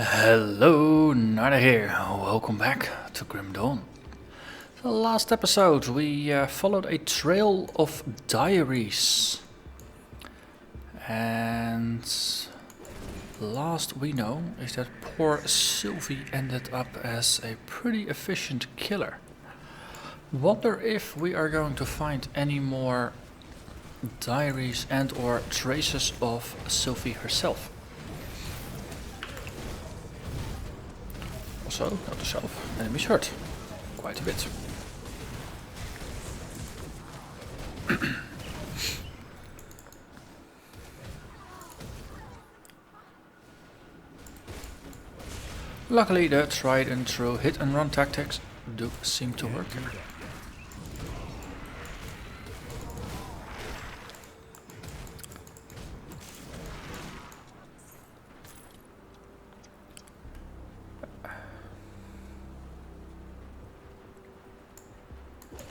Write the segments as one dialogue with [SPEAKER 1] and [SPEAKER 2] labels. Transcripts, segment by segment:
[SPEAKER 1] Hello, Narnach here. Welcome back to Grim Dawn. The last episode we followed a trail of diaries. And last we know is that poor Silvie ended up as a pretty efficient killer. Wonder if we are going to find any more diaries and or traces of Silvie herself. Also, note to self, enemies hurt quite a bit. Luckily, the tried and true hit and run tactics do seem to work.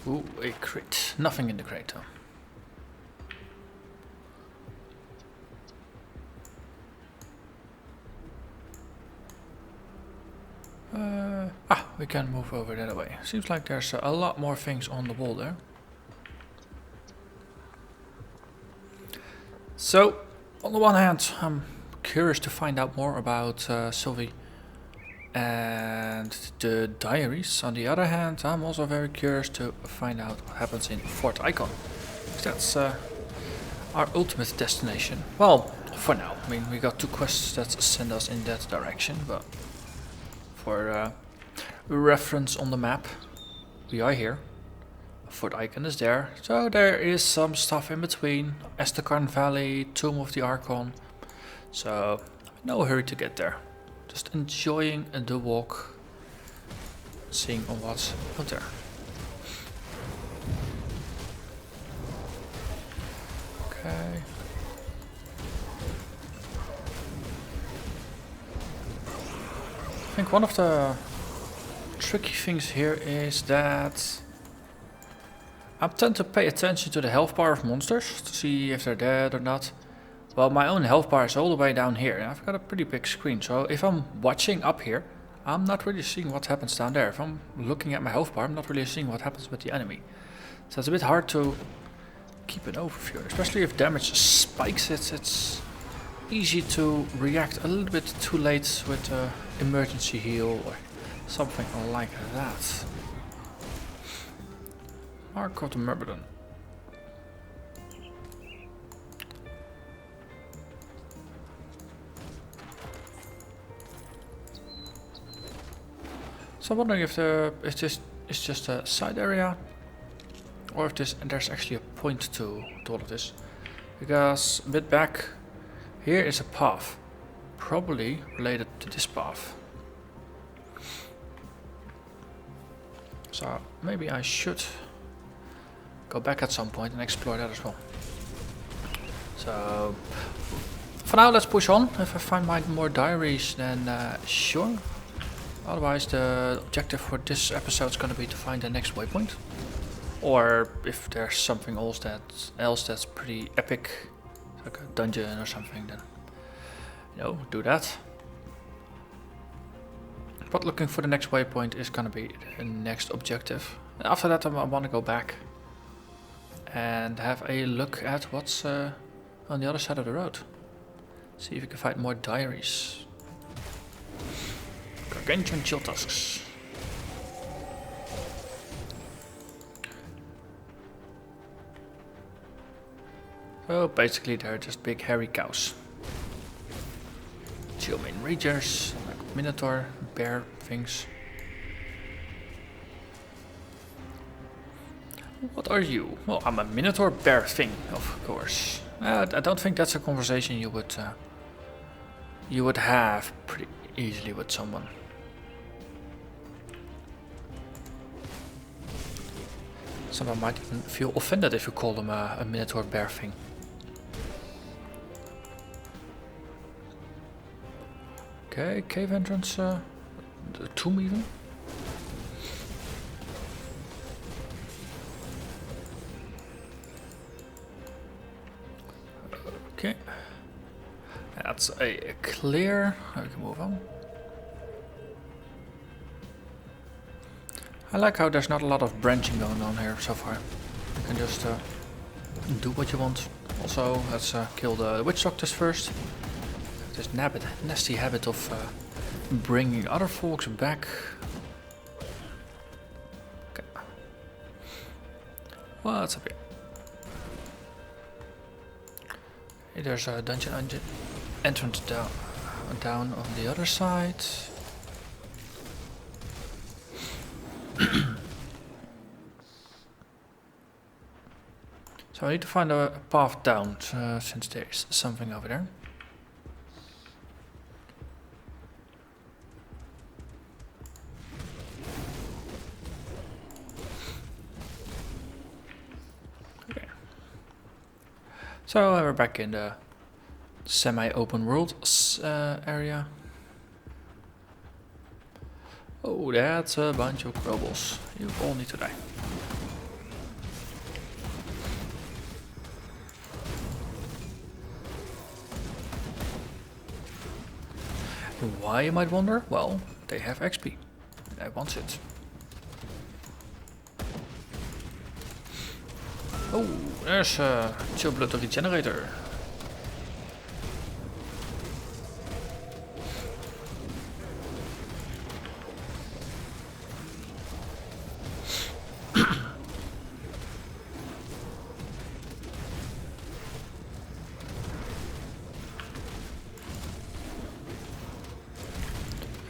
[SPEAKER 1] Ooh, a crate. Nothing in the crate though. We can move over that way. Seems like there's a lot more things on the wall there. So, on the one hand, I'm curious to find out more about Silvie and the diaries. On the other hand, I'm also very curious to find out what happens in Fort Ikon. That's our ultimate destination. Well, for now. I mean, we got two quests that send us in that direction, but for reference on the map, we are here. Fort Ikon is there, so there is some stuff in between. Estacarn Valley, Tomb of the Archon. So, no hurry to get there. Just enjoying the walk, seeing what's out there. Okay. I think one of the tricky things here is that I tend to pay attention to the health bar of monsters to see if they're dead or not. Well, my own health bar is all the way down here, and I've got a pretty big screen, so if I'm watching up here, I'm not really seeing what happens down there. If I'm looking at my health bar, I'm not really seeing what happens with the enemy. So it's a bit hard to keep an overview, especially if damage spikes. It's easy to react a little bit too late with emergency heal or something like that. Mark of the Myrmidon. So I'm wondering if this is just a side area, or if there's actually a point to all of this. Because a bit back here is a path, probably related to this path. So maybe I should go back at some point and explore that as well. So for now, let's push on. If I find more diaries, then sure. Otherwise, the objective for this episode is going to be to find the next waypoint. Or if there's something else that's pretty epic, like a dungeon or something, then do that. But looking for the next waypoint is going to be the next objective. And after that, I want to go back and have a look at what's on the other side of the road. See if we can find more diaries. Gargantuan chill tusks. So basically they're just big hairy cows. Shaman ragers, like minotaur, bear things. What are you? Well, I'm a minotaur bear thing, of course. I don't think that's a conversation you would have pretty easily with someone. Someone might even feel offended if you call them a minotaur bear thing. Okay, cave entrance, the tomb even. Okay. That's a clear. I can move on. I like how there's not a lot of branching going on here so far. You can just do what you want. Also, let's kill the witch doctors first. This nasty habit of bringing other folks back. Okay. What's up here? Hey, there's a dungeon entrance down on the other side. So I need to find a path down, since there's something over there. Okay. So we're back in the semi-open world area. Oh, that's a bunch of crobbles. You all need to die. Why, you might wonder? Well, they have XP. I want it. Oh, there's a chill blood regenerator.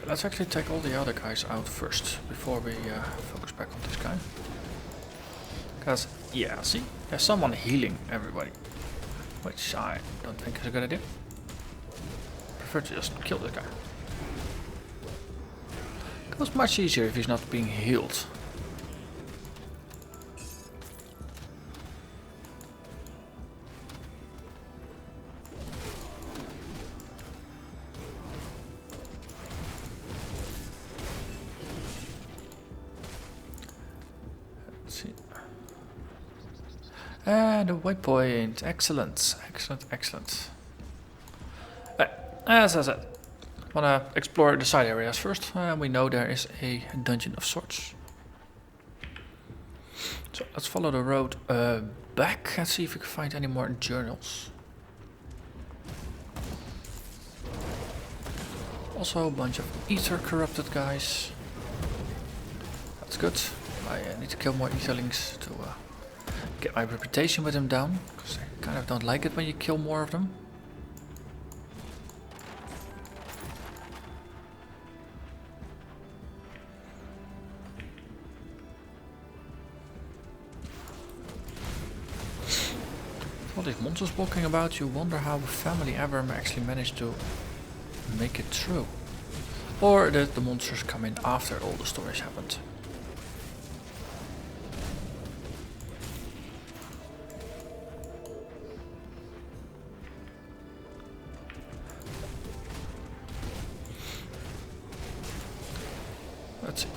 [SPEAKER 1] Let's actually take all the other guys out first, before we focus back on this guy. Because, yeah, see, there's someone healing everybody. Which I don't think is a good idea. Prefer to just kill this guy. It goes much easier if he's not being healed. And a waypoint, excellent, excellent, excellent. As I said, I want to explore the side areas first. We know there is a dungeon of sorts. So let's follow the road back and see if we can find any more journals. Also a bunch of ether corrupted guys. That's good. I need to kill more etherlings to get my reputation with them down, because I kind of don't like it when you kill more of them. All these monsters walking about, you wonder how a family ever actually managed to make it through. Or that the monsters come in after all the stories happened. Let's see.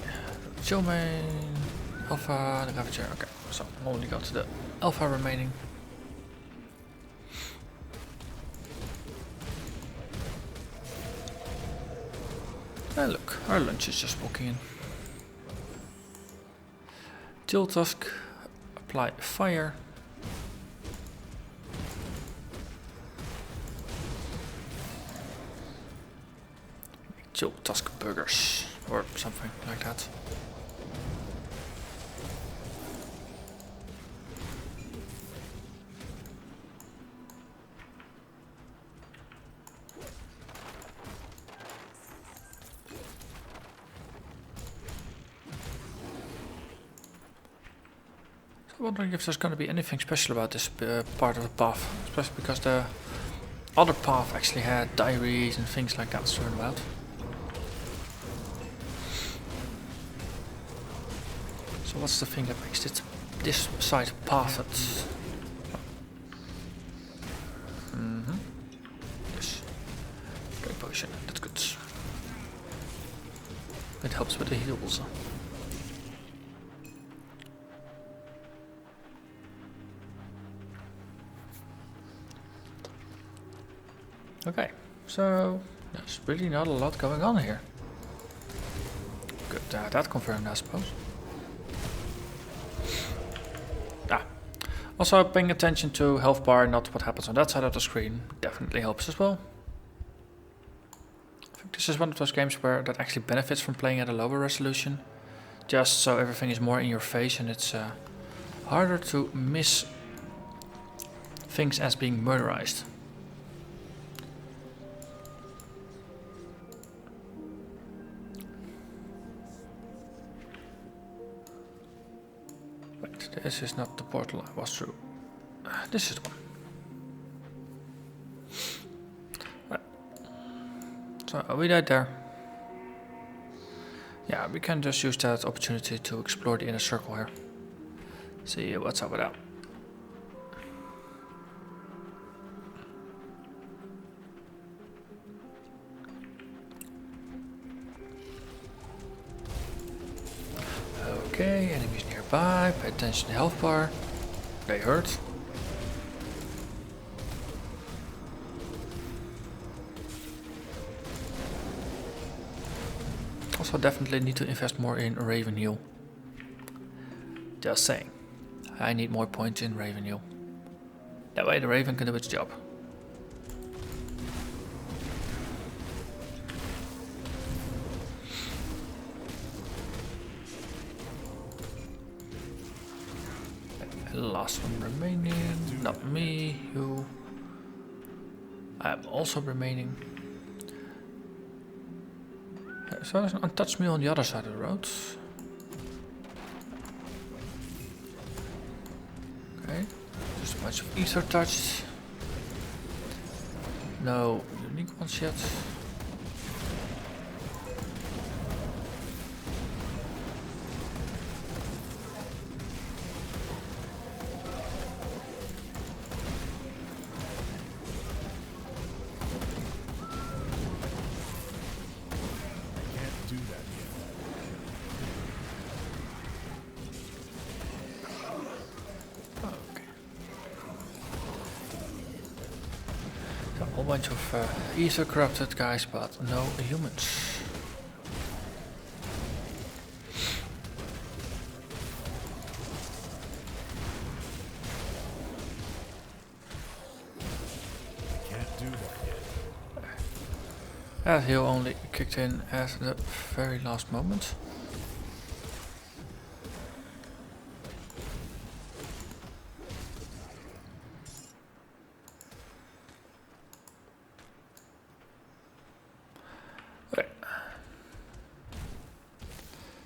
[SPEAKER 1] Shaman, Alpha, the Ravager. Okay, so I'll only go to the Alpha remaining. And look, our lunch is just walking in. Till Tusk, apply fire. Chill Tusk burgers or something like that. I'm wondering if there's going to be anything special about this part of the path, especially because the other path actually had diaries and things like that strewn about. So what's the thing that makes it this side pathed? Yes. Great potion, that's good. It helps with the heals. Okay, so there's really not a lot going on here. Good, that confirmed, I suppose. Also, paying attention to health bar, not what happens on that side of the screen, definitely helps as well. I think this is one of those games where that actually benefits from playing at a lower resolution, just so everything is more in your face and it's harder to miss things as being murderized. Wait, this is not the portal I was through. This is the one. Right. So we died there. Yeah, we can just use that opportunity to explore the inner circle here. See what's up with that. Okay, enemies nearby. Pay attention to the health bar. They hurt. Also definitely need to invest more in Raven Heal. Just saying. I need more points in Raven Heal. That way the Raven can do its job. Last one remaining. Not me, you. I am also remaining. So there's an untouched meal on the other side of the road. Okay, just a bunch of ether touched. No unique ones yet. A bunch of ether corrupted guys, but no humans.
[SPEAKER 2] Can't do that yet.
[SPEAKER 1] That heal only kicked in at the very last moment.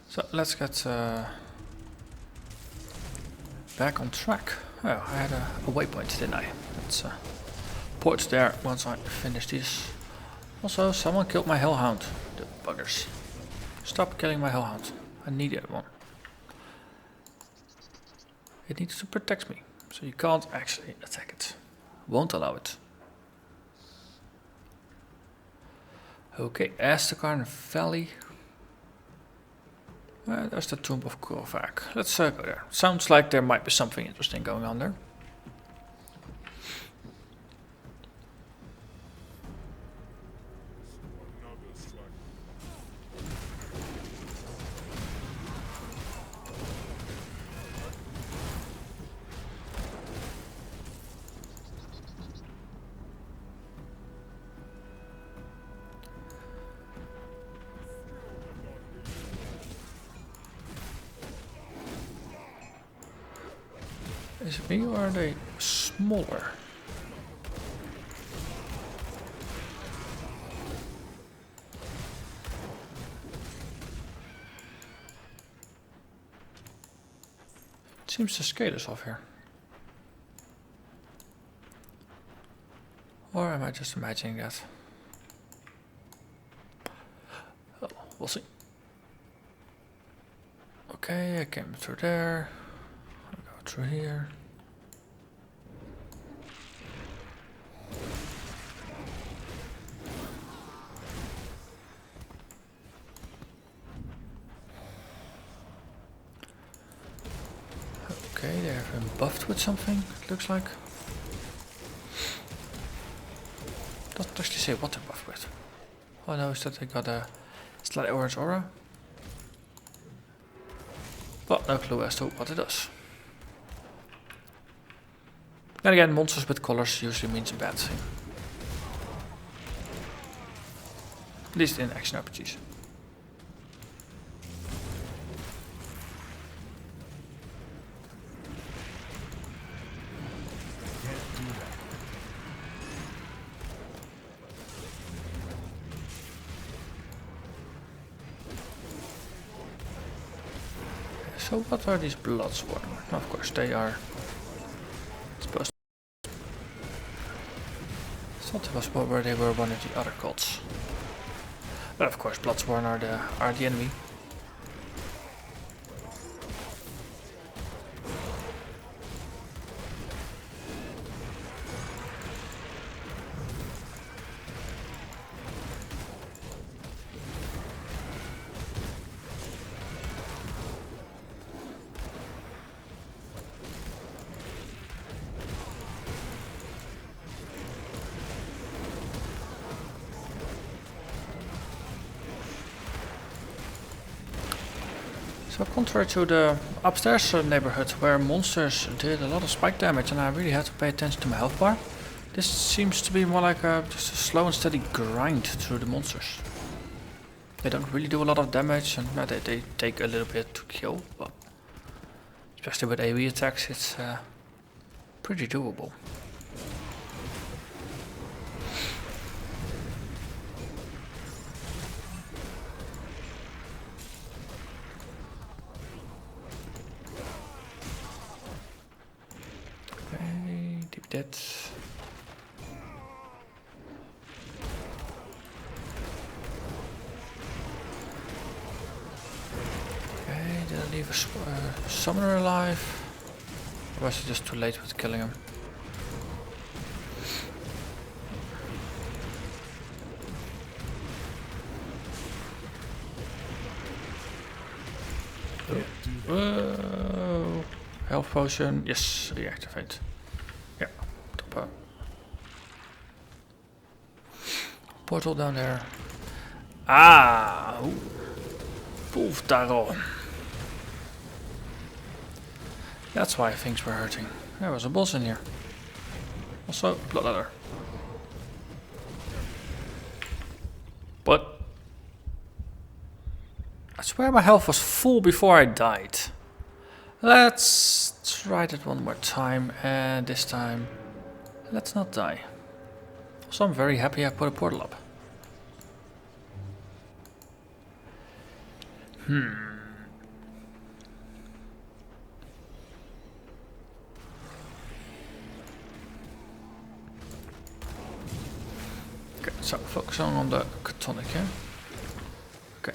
[SPEAKER 1] So let's get back on track. Oh, I had a waypoint, didn't I? Let's port there once I finish this. Also, someone killed my hellhound. The buggers. Stop killing my hellhound. I needed one. It needs to protect me, so you can't actually attack it. Won't allow it. Okay, Astakarn Valley. There's the tomb of Korvaak. Let's go there. Sounds like there might be something interesting going on there. Is it me or are they smaller? It seems the scale is off here. Or am I just imagining that? Oh, we'll see. Okay, I came through there. I'll go through here. Okay, they have been buffed with something, it looks like. Doesn't actually say what they're buffed with. All I know is that they got a slight orange aura. But no clue as to what it does. Then again, monsters with colors usually means a bad thing. At least in action RPGs. So what are these Bloodsworn? Of course they are supposed to. I thought it was where they were one of the other cults. But of course Bloodsworn are the enemy. So contrary to the upstairs neighborhood where monsters did a lot of spike damage and I really had to pay attention to my health bar, this seems to be more like just a slow and steady grind through the monsters. They don't really do a lot of damage and they take a little bit to kill, but especially with AoE attacks it's pretty doable. That. Okay, did I leave a summoner alive? Or was it just too late with killing him? Oh, health potion, yes, reactivate. Yeah, top portal down there. Ah, wolf daarom. That's why things were hurting. There was a boss in here. Also, blood ladder. But I swear my health was full before I died. Let's try that one more time, and this time let's not die. Also, I'm very happy I put a portal up. Okay, so focusing on the Catonic here. Okay.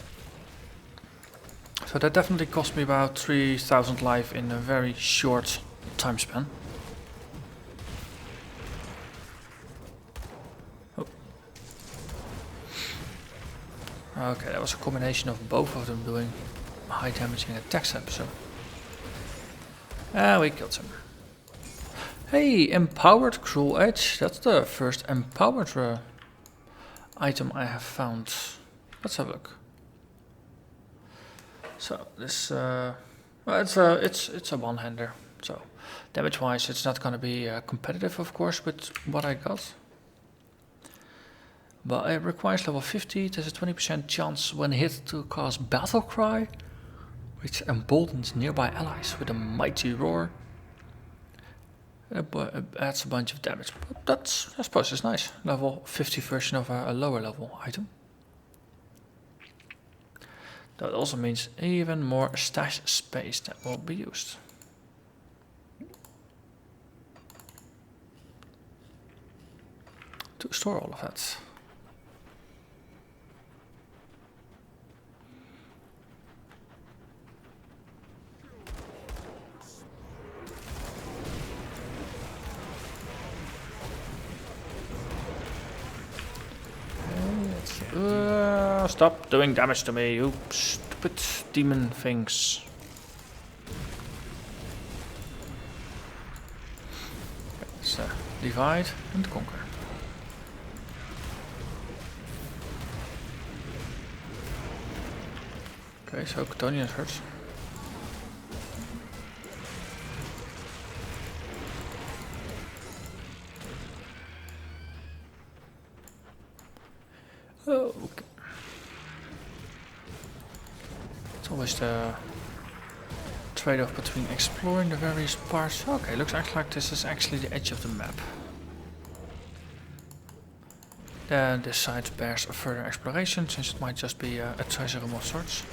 [SPEAKER 1] So that definitely cost me about 3000 life in a very short time span. Oh. Okay, that was a combination of both of them doing high damaging attacks episode. And we killed him. Hey, empowered cruel edge. That's the first empowered item I have found. Let's have a look. So this, well, it's a one-hander. So damage-wise, it's not going to be competitive, of course, with what I got. But it requires level 50. There's a 20% chance when hit to cast Battle Cry, which emboldens nearby allies with a mighty roar. It adds a bunch of damage. But that's, I suppose, it's nice. Level 50 version of a lower level item. That also means even more stash space that will be used. To store all of that. Stop doing damage to me, you stupid demon things. Let's divide and conquer. Okay, so Catonian hurts. It's always the trade-off between exploring the various parts. Okay, looks like this is actually the edge of the map. Then this side bears a further exploration, since it might just be a treasure room of sorts.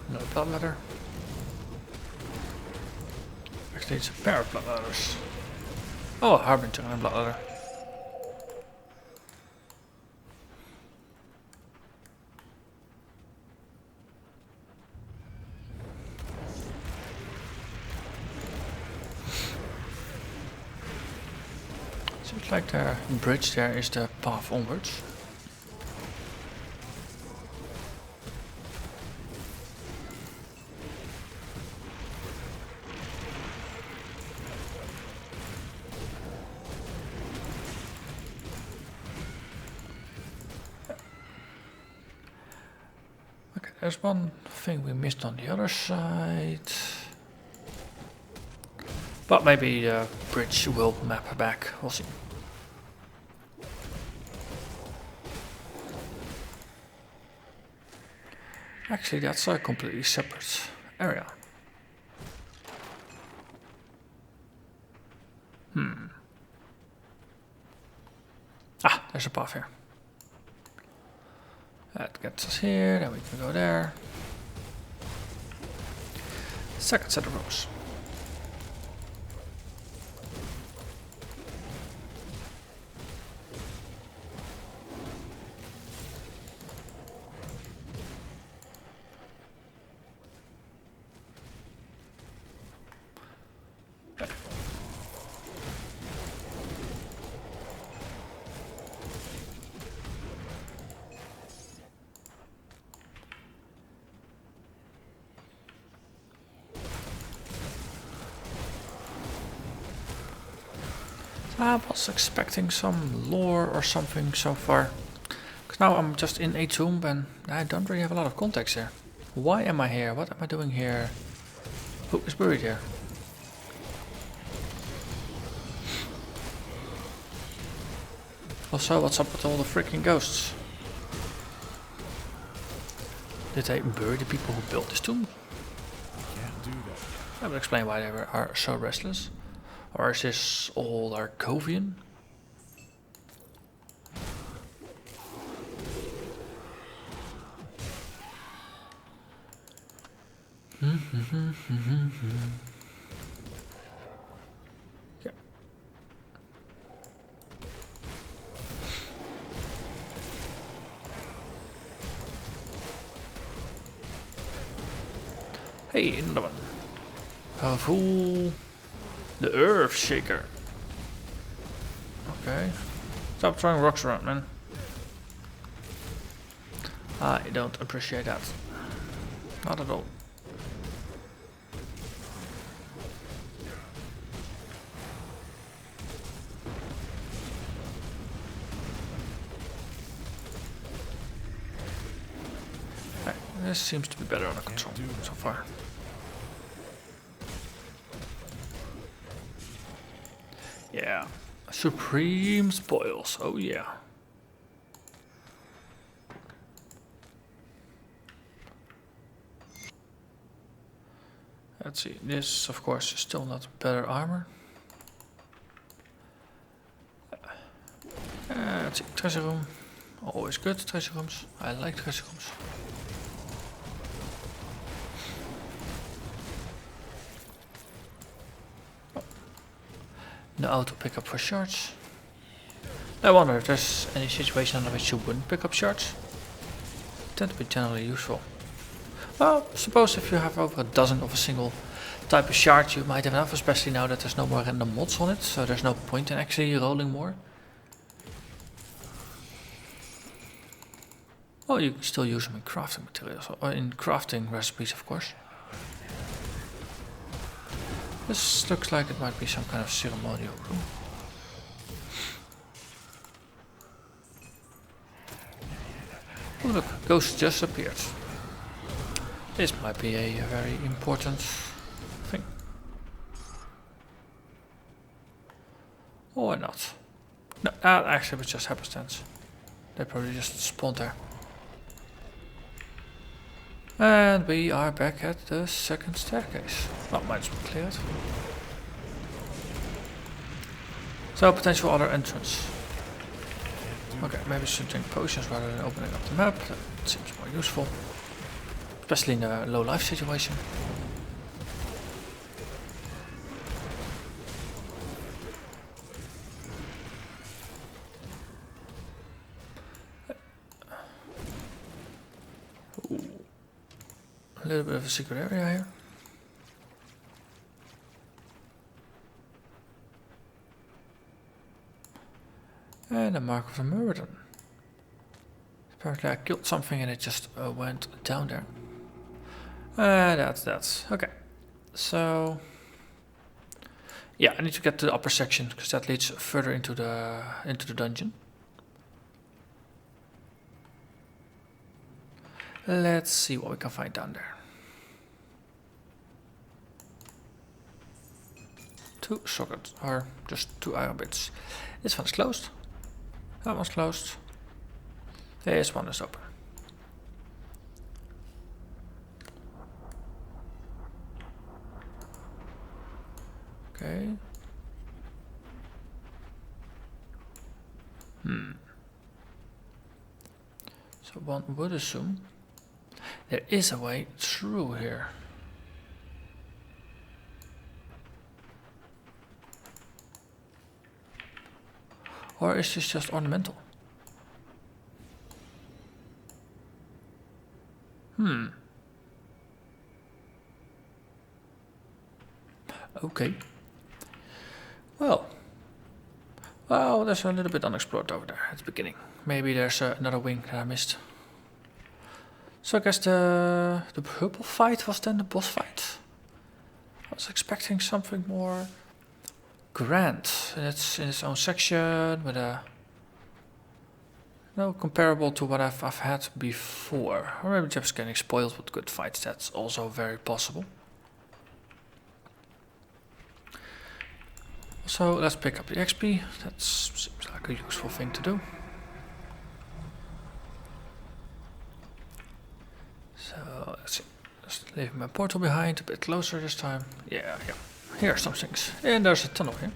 [SPEAKER 1] Another blood ladder. Actually, it's a pair of blood ladders. Oh, a harbinger and a blood ladder. Seems like the bridge there is the path onwards. Okay, there's one thing we missed on the other side. But maybe the bridge will map back, we'll see. Actually, that's a completely separate area. Ah, there's a path here. That gets us here, then we can go there. Second set of rows. I was expecting some lore or something so far. Because now I'm just in a tomb and I don't really have a lot of context here. Why am I here? What am I doing here? Who is buried here? Also, what's up with all the freaking ghosts? Did they bury the people who built this tomb?
[SPEAKER 2] Can't do that.
[SPEAKER 1] That would explain why they are so restless. Or is this all Arcovian? Yeah. Hey, another one. Powerful. The Earth Shaker. Okay. Stop throwing rocks around, man. I don't appreciate that. Not at all. Okay, this seems to be better under control so far. Yeah, supreme spoils, oh yeah. Let's see, this of course is still not better armor. Let's see, treasure room. Always good, treasure rooms. I like treasure rooms. No auto pickup for shards. I wonder if there's any situation under which you wouldn't pick up shards. Tend to be generally useful. Well, suppose if you have over a dozen of a single type of shard, you might have enough, especially now that there's no more random mods on it, so there's no point in actually rolling more. Well, you can still use them in crafting materials, or in crafting recipes, of course. This looks like it might be some kind of ceremonial room. Oh look, ghost just appeared. This might be a very important thing. Or not. No, actually it was just happenstance. They probably just spawned there. And we are back at the second staircase. Oh, mine's been cleared. So, potential other entrance. Okay, maybe should drink potions rather than opening up the map. That seems more useful. Especially in a low life situation. A little bit of a secret area here. And a mark of the murder. Apparently I killed something and it just went down there. That's okay. So yeah, I need to get to the upper section because that leads further into the dungeon. Let's see what we can find down there. 2 sockets, or just 2 iron bits. This one is closed. That one's closed. This one is open. Okay. So one would assume there is a way through here. Or is this just ornamental? Okay. Well, there's a little bit unexplored over there at the beginning. Maybe there's another wing that I missed. So I guess the purple fight was then the boss fight. I was expecting something more grand. And it's in its own section with a comparable to what I've had before. Or maybe just getting spoiled with good fights. That's also very possible. So let's pick up the XP. That seems like a useful thing to do. So let's see. Just leave my portal behind, a bit closer this time. Yeah. Here are some things. And there's a tunnel here.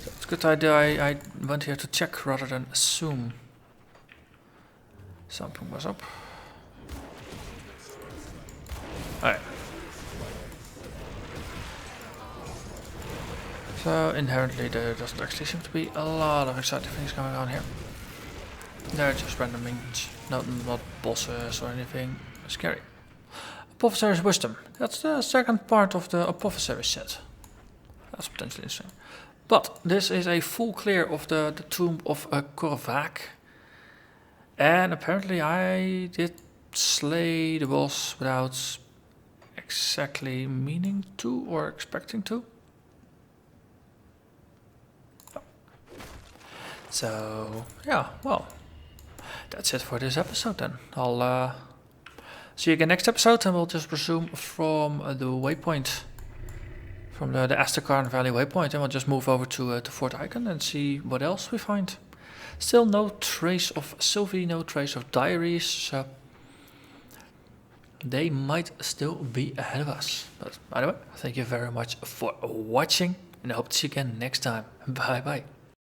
[SPEAKER 1] So it's a good idea I went here to check rather than assume something was up. Alright. So inherently there doesn't actually seem to be a lot of exciting things going on here. They're just random things, not bosses or anything scary. Apothecary's Wisdom. That's the second part of the Apothecary set. That's potentially interesting. But this is a full clear of the tomb of Korvaak. And apparently I did slay the boss without exactly meaning to or expecting to. So, yeah, well, that's it for this episode then. I'll see you again next episode and we'll just resume from the waypoint, from the Astakarn Valley waypoint, and we'll just move over to Fort Ikon and see what else we find. Still no trace of Silvie, no trace of diaries, so they might still be ahead of us. But anyway, thank you very much for watching and I hope to see you again next time. Bye bye.